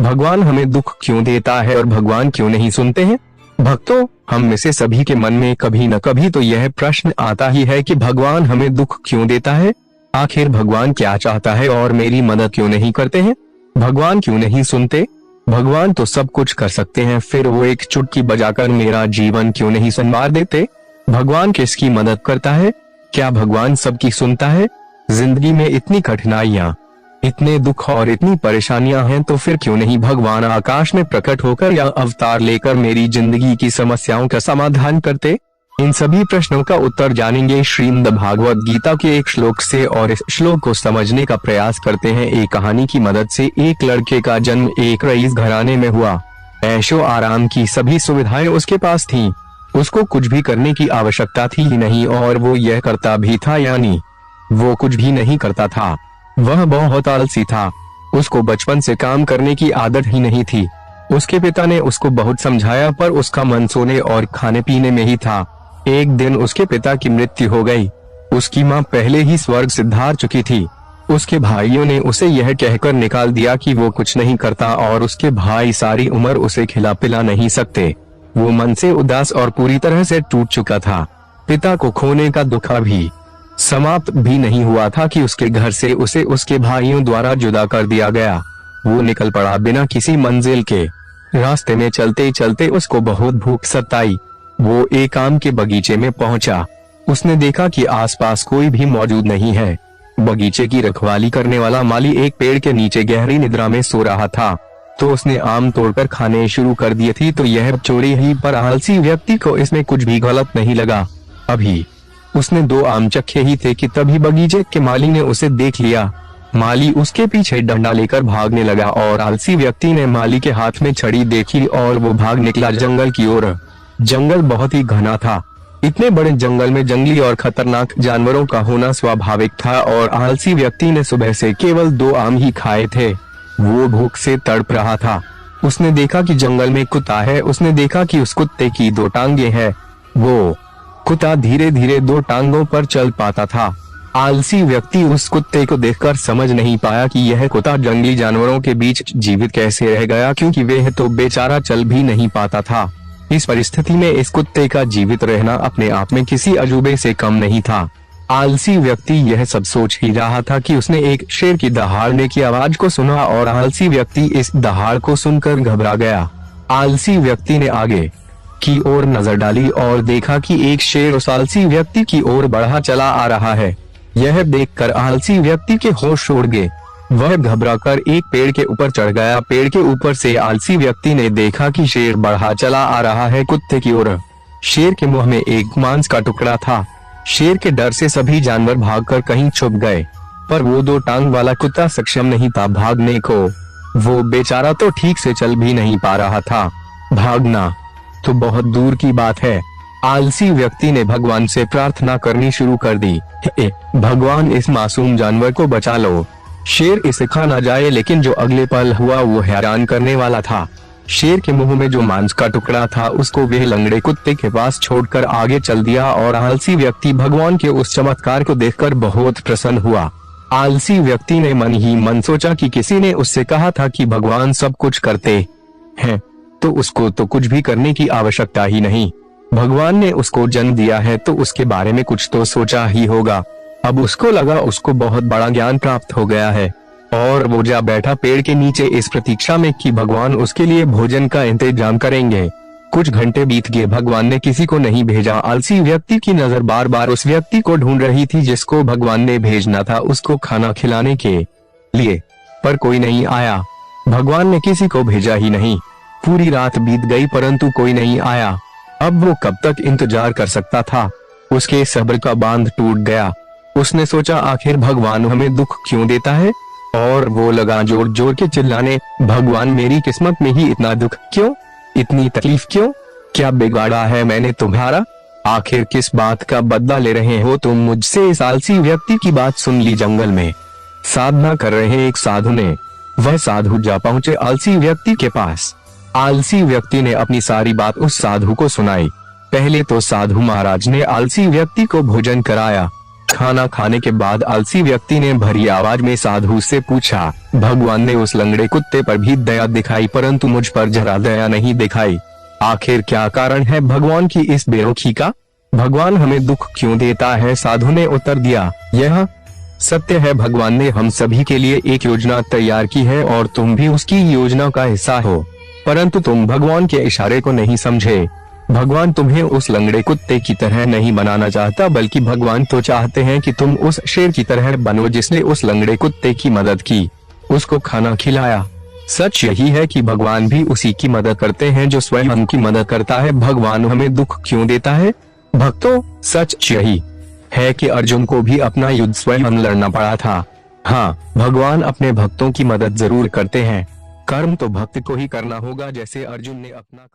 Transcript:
भगवान हमें दुख क्यों देता है और भगवान क्यों नहीं सुनते हैं? भक्तों, हम में से सभी के मन में कभी न कभी तो यह प्रश्न आता ही है कि भगवान हमें दुख क्यों देता है? आखिर भगवान क्या चाहता है और मेरी मदद क्यों नहीं करते हैं? भगवान क्यों नहीं सुनते? भगवान तो सब कुछ कर सकते हैं, फिर वो एक चुटकी बजाकर मेरा जीवन क्यों नहीं संवार देते? भगवान किसकी मदद करता है? क्या भगवान सबकी सुनता है? जिंदगी में इतनी कठिनाइयाँ, इतने दुख और इतनी परेशानियां हैं, तो फिर क्यों नहीं भगवान आकाश में प्रकट होकर या अवतार लेकर मेरी जिंदगी की समस्याओं का समाधान करते? इन सभी प्रश्नों का उत्तर जानेंगे श्रीमद् भागवत गीता के एक श्लोक से, और इस श्लोक को समझने का प्रयास करते हैं। एक कहानी की मदद से एक लड़के का जन्म एक रईस घराने में हुआ। ऐशो आराम की सभी सुविधाएं उसके पास थीं। उसको कुछ भी करने की आवश्यकता थी ही नहीं, और वो यह करता भी था, यानी वो कुछ भी नहीं करता था। वह बहुत आलसी था। उसको बचपन से काम करने की आदत ही नहीं थी। उसके पिता ने उसको बहुत समझाया, पर उसका मन सोने और खाने पीने में ही था। एक दिन उसके पिता की मृत्यु हो गई। उसकी माँ पहले ही स्वर्ग सिधार चुकी थी। उसके भाइयों ने उसे यह कहकर निकाल दिया कि वो कुछ नहीं करता और उसके भाई सारी उम्र उसे खिला पिला नहीं सकते। वो मन से उदास और पूरी तरह से टूट चुका था। पिता को खोने का दुख अभी समाप्त भी नहीं हुआ था कि उसके घर से उसे उसके भाइयों द्वारा जुदा कर दिया गया। वो निकल पड़ा बिना किसी मंजिल के। रास्ते में चलते चलते उसको बहुत भूख सताई। वो एक आम के बगीचे में पहुंचा। उसने देखा कि आसपास कोई भी मौजूद नहीं है। बगीचे की रखवाली करने वाला माली एक पेड़ के नीचे गहरी निद्रा में सो रहा था। तो उसने आम तोड़कर खाने शुरू कर दिए थी। तो यह चोरी ही पर आलसी व्यक्ति को इसमें कुछ भी गलत नहीं लगा। अभी उसने 2 आम चखे ही थे कि तभी बगीचे के माली ने उसे देख लिया। माली उसके पीछे डंडा लेकर भागने लगा और आलसी व्यक्ति ने माली के हाथ में छड़ी देखी और वो भाग निकला जंगल की ओर। जंगल बहुत ही घना था। इतने बड़े जंगल में जंगली और खतरनाक जानवरों का होना स्वाभाविक था, और आलसी व्यक्ति ने सुबह से केवल 2 आम ही खाए थे। वो भूख से तड़प रहा था। उसने देखा कि जंगल में कुत्ता है। उसने देखा कि उस कुत्ते की 2 टांगे हैं। वो कुत्ता धीरे धीरे 2 टांगों पर चल पाता था। आलसी व्यक्ति उस कुत्ते को देखकर समझ नहीं पाया कि यह कुत्ता जंगली जानवरों के बीच जीवित कैसे रह गया, क्योंकि वह तो बेचारा चल भी नहीं पाता था। इस परिस्थिति में इस कुत्ते का जीवित रहना अपने आप में किसी अजूबे से कम नहीं था। आलसी व्यक्ति यह सब सोच ही रहा था कि उसने एक शेर की दहाड़ने की आवाज को सुना, और आलसी व्यक्ति इस दहाड़ को सुनकर घबरा गया। आलसी व्यक्ति ने आगे की ओर नजर डाली और देखा कि एक शेर उस आलसी व्यक्ति की ओर बढ़ा चला आ रहा है। यह देखकर आलसी व्यक्ति के होश उड़ गए। वह घबराकर एक पेड़ के ऊपर चढ़ गया। पेड़ के ऊपर से आलसी व्यक्ति ने देखा कि शेर बढ़ा चला आ रहा है कुत्ते की ओर। शेर के मुंह में एक मांस का टुकड़ा था। शेर के डर से सभी जानवर भागकर कहीं छुप गए, पर वो 2 टांग वाला कुत्ता सक्षम नहीं था भागने को। वो बेचारा तो ठीक से चल भी नहीं पा रहा था। भागना तो बहुत दूर की बात है। आलसी व्यक्ति ने भगवान से प्रार्थना करनी शुरू कर दी। भगवान, इस मासूम जानवर को बचा लो। शेर इसे खा ना जाए। लेकिन जो अगले पल हुआ वो हैरान करने वाला था। शेर के मुंह में जो मांस का टुकड़ा था उसको वह लंगड़े कुत्ते के पास छोड़कर आगे चल दिया, और आलसी व्यक्ति भगवान के उस चमत्कार को देखकर बहुत प्रसन्न हुआ। आलसी व्यक्ति ने मन ही मन सोचा कि किसी ने उससे कहा था कि भगवान सब कुछ करते हैं, तो उसको तो कुछ भी करने की आवश्यकता ही नहीं। भगवान ने उसको जन्म दिया है तो उसके बारे में कुछ तो सोचा ही होगा। अब उसको लगा उसको बहुत बड़ा ज्ञान प्राप्त हो गया है, और वो जा बैठा पेड़ के नीचे इस प्रतीक्षा में कि भगवान उसके लिए भोजन का इंतजाम करेंगे। कुछ घंटे बीत गए, भगवान ने किसी को नहीं भेजा। आलसी व्यक्ति की नजर बार बार उस व्यक्ति को ढूंढ रही थी जिसको भगवान ने भेजना था उसको खाना खिलाने के लिए, पर कोई नहीं आया। भगवान ने किसी को भेजा ही नहीं। पूरी रात बीत गई परंतु कोई नहीं आया। अब वो कब तक इंतजार कर सकता था? उसके सब्र का बांध टूट गया। उसने सोचा आखिर भगवान हमें दुख क्यों देता है, और वो लगा जोर जोर के चिल्लाने, भगवान मेरी किस्मत में ही इतना दुख क्यों, इतनी तकलीफ क्यों, क्या बिगाड़ा है मैंने तुम्हारा? आखिर किस बात का बदला ले रहे हो तुम मुझसे? इस आलसी व्यक्ति की बात सुन ली। जंगल में साधना कर रहे एक साधु ने। वह साधु जा पहुंचे आलसी व्यक्ति के पास। आलसी व्यक्ति ने अपनी सारी बात उस साधु को सुनाई। पहले तो साधु महाराज ने आलसी व्यक्ति को भोजन कराया, खाना खाने के बाद आलसी व्यक्ति ने भरी आवाज में साधु से पूछा। भगवान ने उस लंगड़े कुत्ते पर भी दया दिखाई परंतु मुझ पर जरा दया नहीं दिखाई। आखिर क्या कारण है भगवान की इस बेरुखी का? भगवान हमें दुख क्यों देता है? साधु ने उत्तर दिया, यह सत्य है, भगवान ने हम सभी के लिए एक योजना तैयार की है और तुम भी उसकी योजना का हिस्सा हो, परंतु तुम भगवान के इशारे को नहीं समझे। भगवान तुम्हें उस लंगड़े कुत्ते की तरह नहीं बनाना चाहता, बल्कि भगवान तो चाहते हैं कि तुम उस शेर की तरह बनो जिसने उस लंगड़े कुत्ते की मदद की, उसको खाना खिलाया। सच यही है कि भगवान भी उसी की मदद करते हैं जो स्वयं उनकी मदद करता है। भगवान हमें दुख क्यों देता है? भक्तों, सच यही है कि अर्जुन को भी अपना युद्ध स्वयं लड़ना पड़ा था। हाँ, भगवान अपने भक्तों की मदद जरूर करते हैं। कर्म तो भक्त को ही करना होगा, जैसे अर्जुन ने अपना